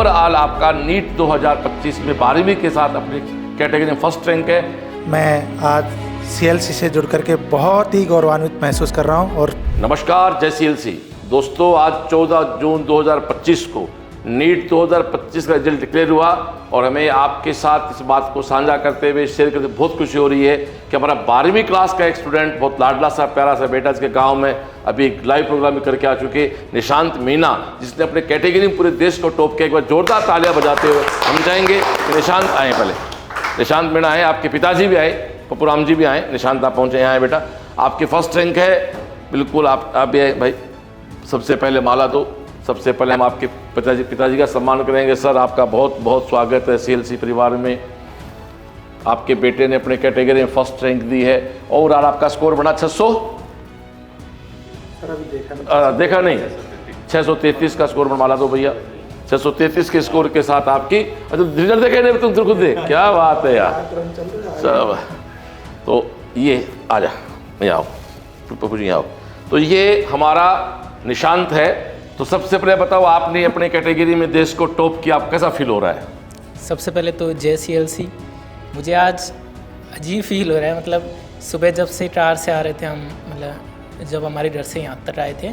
Overall आपका NEET 2025 में 12वीं के साथ अपनी कैटेगरी में फर्स्ट रैंक है। मैं आज CLC से जुड़ करके बहुत ही गौरवान्वित महसूस कर रहा हूं। और नमस्कार, जय CLC दोस्तों। आज 14 जून 2025 को नीट 2025 का रिजल्ट डिक्लेयर हुआ और हमें आपके साथ इस बात को साझा करते हुए शेयर करते बहुत खुशी हो रही है कि हमारा 12वीं क्लास का एक स्टूडेंट, बहुत लाडला सा प्यारा सा बेटा, इसके गांव में अभी लाइव प्रोग्राम करके आ चुके, निशांत मीणा, जिसने अपने कैटेगरी में पूरे देश को टॉप किया। एक बार जोरदार तालियां बजाते हुए हम चाहेंगे कि निशांत आए। पहले निशांत मीणा आए, आपके पिताजी भी आए, पप्पूराम जी भी आए। निशांत आप पहुँचे, यहाँ आए बेटा, आपके फर्स्ट रैंक है। बिल्कुल आप भी आए भाई। सबसे पहले माला तो सबसे पहले हम आपके पिताजी का सम्मान करेंगे। सर, आपका बहुत बहुत स्वागत है CLC परिवार में। आपके बेटे ने अपने कैटेगरी में फर्स्ट रैंक दी है। और आपका स्कोर बना 600, देखा नहीं, 633 का स्कोर बना दो भैया। 633 के स्कोर के साथ आपकी रिजल्ट देखे नहीं, तुम खुद दे, क्या बात है यार। सब तो ये आ जा, नहीं आओ पप्पू जी, आओ। तो ये हमारा निशांत है। तो सबसे पहले बताओ, आपने अपने कैटेगरी में देश को टॉप किया, आप कैसा फील हो रहा है? सबसे पहले तो जय CLC। मुझे आज अजीब फील हो रहा है। मतलब सुबह जब से कार से आ रहे थे हम, मतलब जब हमारे घर से यहाँ तक आए थे,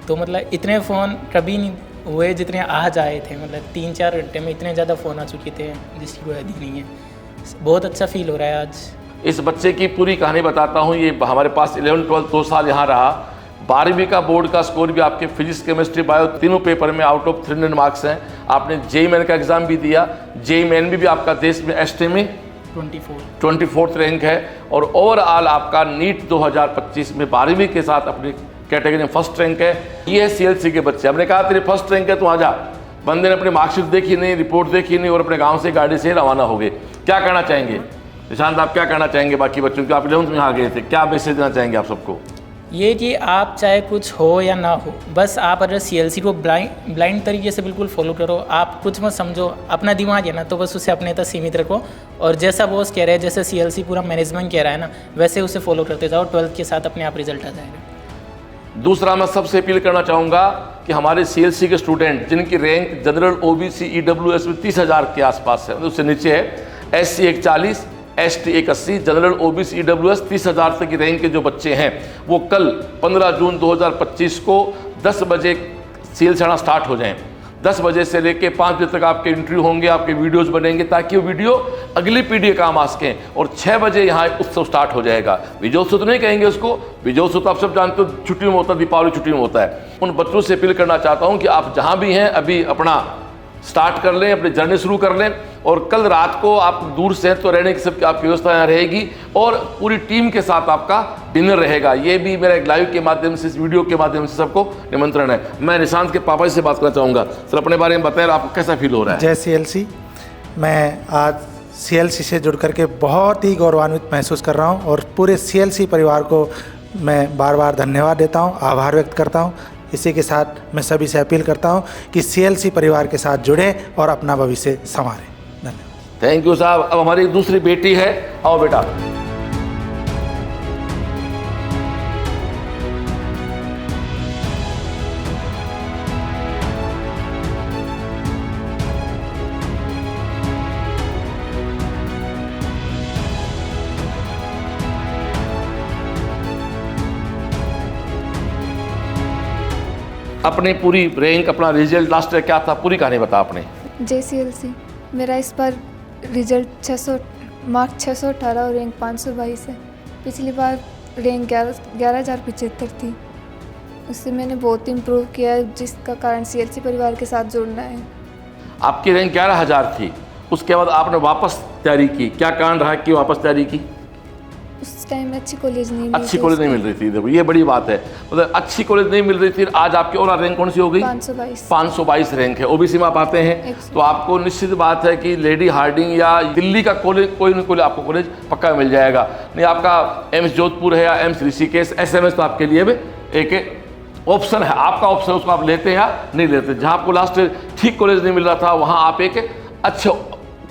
तो मतलब इतने फ़ोन कभी नहीं हुए जितने आज आए थे। मतलब 3-4 घंटे में इतने ज़्यादा फ़ोन आ चुके थे जिसकी कोई हद ही नहीं है। बहुत अच्छा फील हो रहा है आज। इस बच्चे की पूरी कहानी बताता हूँ। ये हमारे पास 11-12 2 साल यहाँ रहा। 12वीं का बोर्ड का स्कोर भी आपके फिजिक्स, केमिस्ट्री, बायो तीनों पेपर में आउट ऑफ 300 मार्क्स हैं। आपने JEE मेन का एग्जाम भी दिया। JEE मेन भी आपका देश में ST में 24th रैंक है। और ओवरऑल आपका नीट 2025 में 12वीं के साथ अपनी कैटेगरी में फर्स्ट रैंक है। ये है CLC के बच्चे। हमने कहा तेरे फर्स्ट रैंक है, तू आ जा। बंदे ने अपनी मार्कशीट देखी नहीं, रिपोर्ट देखी नहीं और अपने गाँव से गाड़ी से रवाना हो गए। क्या कहना चाहेंगे निशांत, आप क्या कहना चाहेंगे बाकी बच्चों को? आप 11th में आ गए थे, क्या मैसेज देना चाहेंगे आप सबको? ये कि आप चाहे कुछ हो या ना हो, बस आप अगर CLC को ब्लाइंड तरीके से बिल्कुल फॉलो करो। आप कुछ मत समझो, अपना दिमाग है ना तो बस उसे अपने तक सीमित रखो। और जैसा बॉस कह रहे हैं, जैसे CLC पूरा मैनेजमेंट कह रहा है ना, वैसे उसे फॉलो करते जाओ। 12th के साथ अपने आप रिजल्ट आ जाएगा। दूसरा, मैं सबसे अपील करना चाहूँगा कि हमारे CLC के स्टूडेंट जिनकी रैंक जनरल OBC EWS में 30,000 के आसपास है, उससे नीचे है, SC 140, ST 180, general OBC EWS 30,000 तक की रैंक के जो बच्चे हैं, वो कल 15 जून 2025 को 10 बजे CLC आना स्टार्ट हो जाएं। 10 बजे से लेके 5 बजे तक आपके इंटरव्यू होंगे, आपके वीडियोस बनेंगे, ताकि वो वीडियो अगली पीढ़ी का काम आ सकें। और 6 बजे यहाँ उत्सव स्टार्ट हो जाएगा। विजयोत्सव तो नहीं कहेंगे उसको, विजयोत्सव तो आप सब जानते हो छुट्टी में होता है, दीपावली छुट्टी में होता है। उन बच्चों से अपील करना चाहता हूँ कि आप जहाँ भी हैं अभी अपना स्टार्ट कर लें, अपनी जर्नी शुरू कर लें। और कल रात को आप दूर से तो रहने की सबकी आपकी व्यवस्था यहाँ रहेगी और पूरी टीम के साथ आपका डिनर रहेगा। ये भी मेरा एक लाइव के माध्यम से, इस वीडियो के माध्यम से सबको निमंत्रण है। मैं निशांत के पापा से बात करना चाहूँगा। सर, अपने बारे में बताएं, आपको कैसा फील हो रहा है? जय CLC। मैं आज CLC से जुड़ करके बहुत ही गौरवान्वित महसूस कर रहा हूँ और पूरे CLC परिवार को मैं बार बार धन्यवाद देता हूँ, आभार व्यक्त करता हूँ। इसी के साथ मैं सभी से अपील करता हूं कि CLC परिवार के साथ जुड़ें और अपना भविष्य संवारें। धन्यवाद। थैंक यू साहब। अब हमारी दूसरी बेटी है, आओ बेटा। अपनी पूरी रैंक, अपना रिजल्ट लास्ट ईयर क्या था, पूरी कहानी बता आपने। जय CLC। मेरा इस बार रिजल्ट 618 और रैंक 522 है। पिछली बार रैंक 11,075 थी। उससे मैंने बहुत इम्प्रूव किया है, जिसका कारण CLC परिवार के साथ जुड़ना है। आपकी रैंक 11,000 थी, उसके बाद आपने वापस तैयारी की, क्या कारण रहा कि वापस तैयारी की? उस टाइम अच्छी कॉलेज नहीं मिल रही थी। देखो ये बड़ी बात है, मतलब अच्छी कॉलेज नहीं मिल रही थी। आज आपकी और रैंक कौन सी हो गई? 522 रैंक है। OBC में आप आते हैं तो आपको निश्चित बात है कि लेडी हार्डिंग या दिल्ली का कॉलेज, कोई ना कोई आपको कॉलेज पक्का मिल जाएगा। नहीं, आपका एम्स जोधपुर है या एम्स ऋषिकेश, SMS तो आपके लिए भी एक ऑप्शन है, आपका ऑप्शन, उसको आप लेते हैं या नहीं लेते। जहाँ आपको लास्ट ठीक कॉलेज नहीं मिल रहा था, वहाँ आप एक अच्छे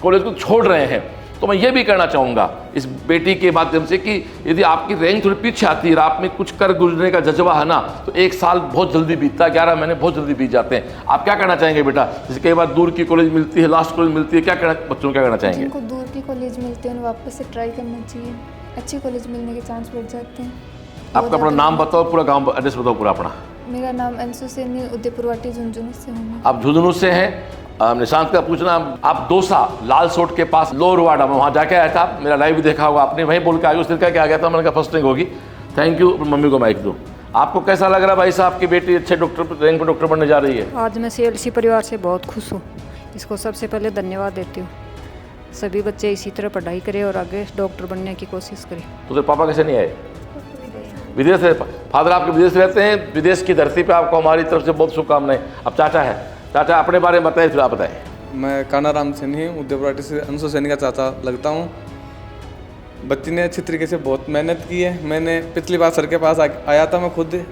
कॉलेज को छोड़ रहे हैं। तो मैं ये भी कहना चाहूँगा इस बेटी के माध्यम से कि यदि आपकी रैंक थोड़ी पीछे आती है और आप में कुछ कर गुजरने का जज्बा है ना, तो 1 साल बहुत जल्दी बीतता है, 11 महीने बहुत जल्दी बीत जाते हैं। आप क्या कहना चाहेंगे बेटा? जैसे कई बार दूर की कॉलेज मिलती है, लास्ट कॉलेज मिलती है, क्या कहना बच्चों को क्या कहना चाहेंगे? जिनको दूर की कॉलेज मिलती है उन्हें वापस से ट्राई करना चाहिए, अच्छी कॉलेज मिलने के चांस बढ़ जाते हैं। आपका अपना नाम बताओ, पूरा गाँव एड्रेस बताओ पूरा अपना। मेरा नाम अंशु सैनी, उदयपुरवाटी झुंझुनू से हूँ। आप झुंझुनू से हैं। निशांत का पूछना, आप दोसा लाल सोट के पास लोअरवाड़ा में वहाँ जाके आया था, मेरा लाइव भी देखा होगा आपने, वहीं बोल के आगे उस दिन क्या आ गया था, मैंने कहा फर्स्ट रैंक होगी। Thank you. मम्मी को माइक दो। आपको कैसा लग रहा है भाई साहब, आपकी बेटी अच्छे डॉक्टर रैंक पर डॉक्टर बनने जा रही है? आज मैं CLC परिवार से बहुत खुश हूँ। इसको सबसे पहले धन्यवाद देती हूँ। सभी बच्चे इसी तरह पढ़ाई करें और आगे डॉक्टर बनने की कोशिश करें। तो तेरे पापा कैसे नहीं आए? विदेश से। फादर आपके विदेश रहते हैं, विदेश की धरती पे आपको हमारी तरफ से बहुत शुभकामनाएं। अब चाचा है, चाचा अपने बारे में बताएं, फिर आप बताएं। मैं कानाराम सैनी हूँ, उदयपुरवाटी से अंशु सैनी का चाचा लगता हूँ। बच्ची ने अच्छी तरीके से बहुत मेहनत की है। मैंने पिछली बार सर के पास आया था मैं खुद,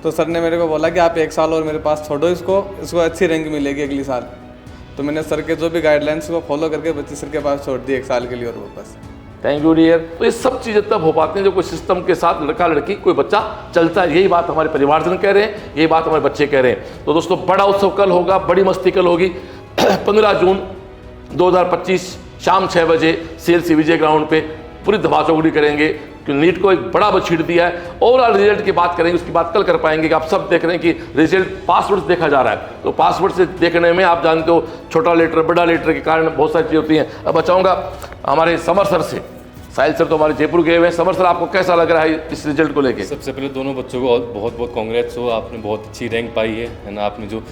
तो सर ने मेरे को बोला कि आप 1 साल और मेरे पास छोड़ो इसको अच्छी रैंक मिलेगी अगली साल। तो मैंने सर के जो भी गाइडलाइंस को फॉलो करके बच्ची सर के पास छोड़ दी 1 साल के लिए और वापस। Thank you dear. तो ये सब चीज़ें तब हो पाती हैं जब कोई सिस्टम के साथ लड़का लड़की कोई बच्चा चलता है। यही बात हमारे परिवारजन कह रहे हैं, यही बात हमारे बच्चे कह रहे हैं। तो दोस्तों बड़ा उत्सव कल होगा, बड़ी मस्ती कल होगी 15 जून 2025 शाम 6 बजे CLC विजय ग्राउंड पे पूरी धमाचौकड़ी करेंगे, क्योंकि नीट को एक बड़ा बछीट दिया है। ओवरऑल रिजल्ट की बात करेंगे, उसकी बात कल कर पाएंगे कि आप सब देख रहे हैं कि रिजल्ट पासवर्ड से देखा जा रहा है। तो पासवर्ड से देखने में आप जानते हो छोटा लेटर बड़ा लेटर के कारण बहुत सारी चीज़ें होती हैं। अब बचाऊंगा हमारे समर सर से। साहिल सर तो हमारे जयपुर गए हुए हैं। समर सर आपको कैसा लग रहा है इस रिजल्ट को लेके? सबसे पहले दोनों बच्चों को बहुत बहुत कांग्रेट्स हो, आपने बहुत अच्छी रैंक पाई है ना। आपने जो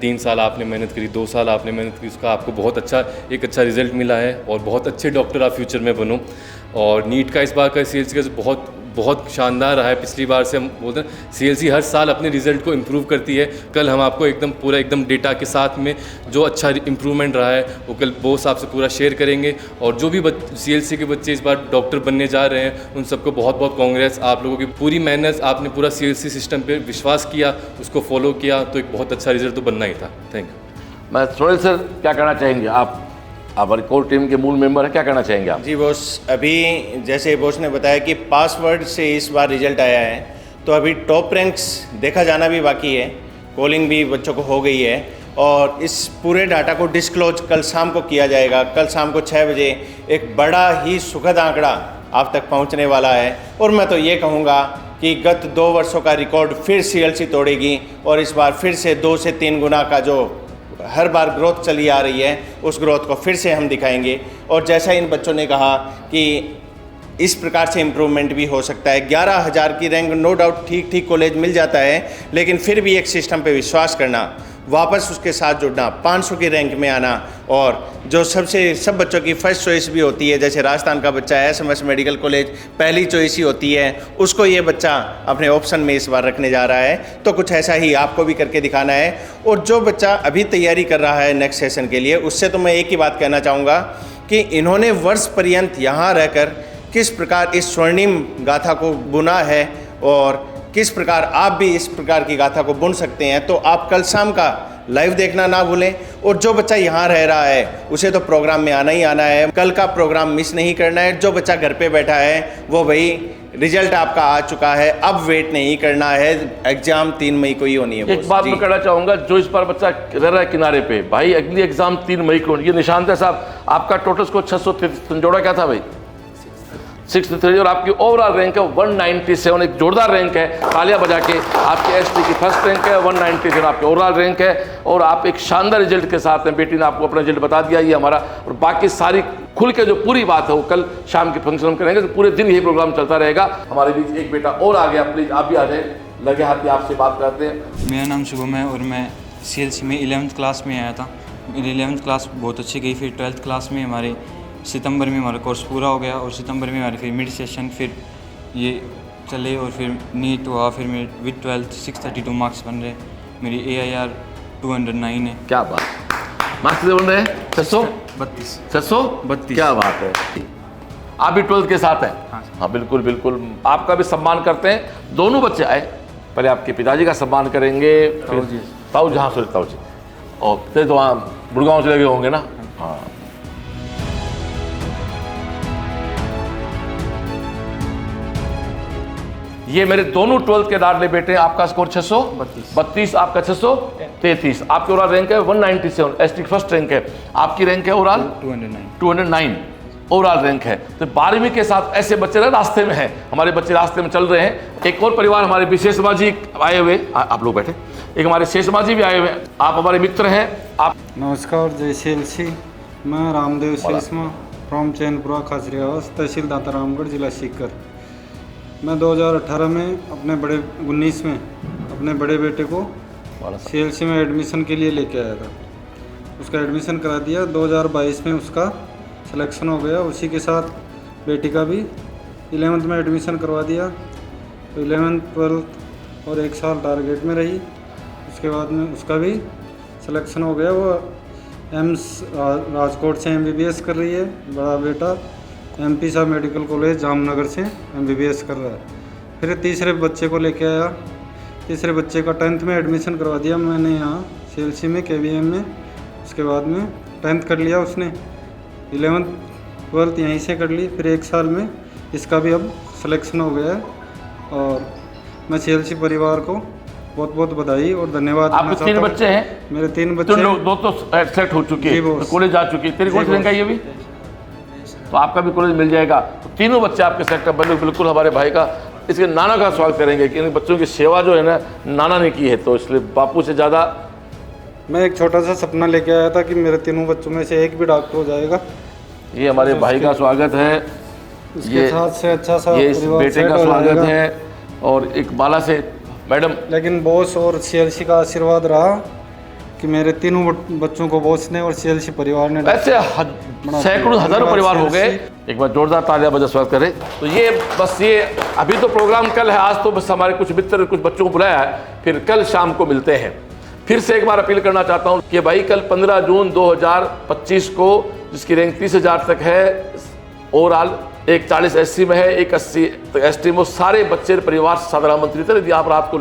3 साल आपने मेहनत करी, 2 साल आपने मेहनत की, उसका आपको बहुत अच्छा एक अच्छा रिजल्ट मिला है और बहुत अच्छे डॉक्टर आप फ्यूचर में बनो। और नीट का इस बार का CLC का बहुत शानदार रहा है। पिछली बार से हम बोलते हैं CLC हर साल अपने रिजल्ट को इम्प्रूव करती है। कल हम आपको एकदम डेटा के साथ में जो अच्छा इम्प्रूवमेंट रहा है वो कल बॉस आपसे पूरा शेयर करेंगे। और जो भी CLC के बच्चे इस बार डॉक्टर बनने जा रहे हैं उन सबको बहुत बहुत कांग्रेस। आप लोगों की पूरी मेहनत, आपने पूरा CLC सिस्टम पे विश्वास किया, उसको फॉलो किया, तो एक बहुत अच्छा रिजल्ट तो बनना ही था। Thank you. मैं सोहेल सर क्या कहना चाहेंगे? आप हमारी कोर टीम के मूल मेंबर हैं, क्या कहना चाहेंगे आप? जी बॉस, अभी जैसे बॉस ने बताया कि पासवर्ड से इस बार रिजल्ट आया है, तो अभी टॉप रैंक्स देखा जाना भी बाकी है। कॉलिंग भी बच्चों को हो गई है और इस पूरे डाटा को डिस्क्लोज कल शाम को किया जाएगा। कल शाम को 6 बजे एक बड़ा ही सुखद आंकड़ा आप तक पहुंचने वाला है। और मैं तो ये कहूँगा कि गत 2 वर्षों का रिकॉर्ड फिर CLC तोड़ेगी और इस बार फिर से 2 से 3 गुना का जो हर बार ग्रोथ चली आ रही है उस ग्रोथ को फिर से हम दिखाएंगे। और जैसा इन बच्चों ने कहा कि इस प्रकार से इम्प्रूवमेंट भी हो सकता है। 11,000 की रैंक नो डाउट ठीक कॉलेज मिल जाता है, लेकिन फिर भी एक सिस्टम पे विश्वास करना, वापस उसके साथ जुड़ना, 500 की रैंक में आना। और जो सब बच्चों की फर्स्ट चॉइस भी होती है, जैसे राजस्थान का बच्चा है SMS मेडिकल कॉलेज पहली चॉइस ही होती है, उसको ये बच्चा अपने ऑप्शन में इस बार रखने जा रहा है। तो कुछ ऐसा ही आपको भी करके दिखाना है। और जो बच्चा अभी तैयारी कर रहा है नेक्स्ट सेशन के लिए, उससे तो मैं एक ही बात कहना चाहूँगा कि इन्होंने वर्ष पर्यंत यहाँ रहकर किस प्रकार इस स्वर्णिम गाथा को बुना है और किस प्रकार आप भी इस प्रकार की गाथा को बुन सकते हैं। तो आप कल शाम का लाइव देखना ना भूलें। और जो बच्चा यहाँ रह रहा है उसे तो प्रोग्राम में आना ही आना है, कल का प्रोग्राम मिस नहीं करना है। जो बच्चा घर पे बैठा है वो भाई रिजल्ट आपका आ चुका है, अब वेट नहीं करना है, एग्जाम 3 मई को ही होनी है। एक बात मैं कहना चाहूँगा, जो इस बार बच्चा रह रहा है किनारे पे, भाई अगली एग्जाम 3 मई को। ये निशांत है साहब, आपका टोटल स्कोर 600 जोड़ा क्या था भाई? 63 और आपकी ओवरऑल रैंक है 197, एक जोरदार रैंक है। तालियां बजा के आपकी ST की फर्स्ट रैंक है 197 आपकी ओवरऑल रैंक है। और आप एक शानदार रिजल्ट के साथ हैं। बेटी ने आपको अपना रिजल्ट बता दिया, ये हमारा। और बाकी सारी खुल के जो पूरी बात है वो कल शाम के फंक्शन में करेंगे। तो पूरे दिन यही प्रोग्राम चलता रहेगा। हमारे बीच एक बेटा और आ गया, प्लीज आप भी आ जाए, लगे हाथ आपसे बात करते हैं। मेरा नाम शुभम है और मैं CLC में 11th क्लास में आया था। मेरी 11th क्लास बहुत अच्छी गई। फिर 12th क्लास में हमारे सितंबर में हमारा कोर्स पूरा हो गया और सितंबर में हमारे फिर मिड सेशन फिर ये चले और फिर नीट हुआ। फिर मेरे विद 12th 632 मार्क्स बन रहे। मेरी AIR 209 है। क्या बात, मार्क्स बन रहे हैं 632 632, क्या बात है। आप भी 12th के साथ हैं? हाँ बिल्कुल बिल्कुल, आपका भी सम्मान करते हैं। दोनों बच्चे आए, पहले आपके पिताजी का सम्मान करेंगे, फिर ताऊ जी। हाँ सॉरी ताऊ जी, और फिर तो वहाँ गुड़गांव चले गए होंगे ना। हाँ ये मेरे दोनों 12th के लाडले बेटे हैं। आपका स्कोर 632, आपका 633, आपके ओवरऑल रैंक है 197, एसटी फर्स्ट रैंक है। आपकी रैंक है ओवरऑल 209 ओवरऑल रैंक है। तो 12वीं के साथ ऐसे बच्चे ना रास्ते में हैं, हमारे बच्चे रास्ते में चल रहे हैं। एक और परिवार हमारे विशेषमा जी आए हुए, आप लोग बैठे, एक हमारे शेषमा जी भी आए हुए हैं, आप हमारे मित्र हैं। आप नमस्कार, जय सीएलसी। मैं रामदेव शेषमा फ्रॉम चैनपुरा खाचरियावास, तहसील दाता रामगढ़, जिला सीकर। मैं 2018 में अपने बड़े 19 में अपने बड़े बेटे को सीएलसी में एडमिशन के लिए लेके आया था। उसका एडमिशन करा दिया। 2022 में उसका सिलेक्शन हो गया। उसी के साथ बेटी का भी 11th में एडमिशन करवा दिया। तो 11th 12th और 1 साल टारगेट में रही। उसके बाद में उसका भी सिलेक्शन हो गया। वो एम्स राजकोट से MBBS कर रही है। बड़ा बेटा MP Shah medical college Jamnagar से MBBS कर रहा है। फिर तीसरे बच्चे को लेके आया। तीसरे बच्चे का 10th में एडमिशन करवा दिया मैंने यहाँ CLC में KVM में। उसके बाद में 10th कर लिया उसने, 11th 12th यहीं से कर ली। फिर 1 साल में इसका भी अब सिलेक्शन हो गया है। और मैं CLC परिवार को बहुत बहुत बधाई और धन्यवाद। आपके 3 बच्चे हैं? मेरे 3 बच्चे। दो तो सेट हो चुके हैं, कॉलेज जा चुके हैं। तेरी कौन सी रैंक आई अभी? तो आपका भी कॉलेज मिल जाएगा। तो तीनों बच्चे आपके सेट बने। बिल्कुल हमारे भाई का, इसके नाना का स्वागत करेंगे कि इन बच्चों की सेवा जो है ना नाना ने की है, तो इसलिए बापू से ज़्यादा। मैं एक छोटा सा सपना लेके आया था कि मेरे तीनों बच्चों में से एक भी डॉक्टर हो जाएगा। ये हमारे भाई का स्वागत है, इसके साथ से अच्छा सा ये इस बेटे का स्वागत है। और एक बाला से मैडम। लेकिन बॉस और CLC का आशीर्वाद रहा कि मेरे तीनों बच्चों को बॉस ने और CLC परिवार ने, ऐसे सैकड़ों हजारों परिवार हो गए। एक बार जोरदार तालियां बजा स्वागत करें। तो ये बस ये अभी तो प्रोग्राम कल है, आज तो बस हमारे कुछ मित्र कुछ बच्चों को बुलाया है, फिर कल शाम को मिलते हैं। फिर से एक बार अपील करना चाहता हूँ कि भाई कल 15 जून 2025 को जिसकी रैंक 30,000 तक है ओवरऑल, एक 40 SC में है, एक 80 ST में, सारे बच्चे परिवार साधारण आमंत्रित है। यदि आप रात को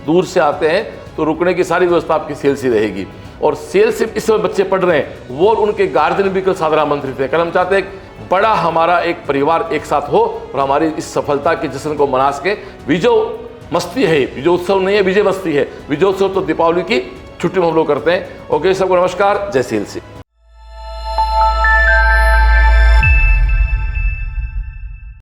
दूर से आते हैं तो रुकने की सारी व्यवस्था आपकी CLC रहेगी। और CLC इस समय बच्चे पढ़ रहे हैं, वो और उनके गार्जियन भी कल साधारण आमंत्रित है। कल हम चाहते हैं बड़ा हमारा एक परिवार एक साथ हो और हमारी इस सफलता के जश्न को मना सके। विजय मस्ती है, विजयोत्सव नहीं है, विजय मस्ती है। विजयोत्सव तो दीपावली की छुट्टी में हम लोग करते हैं। ओके, सबको नमस्कार, जय CLC।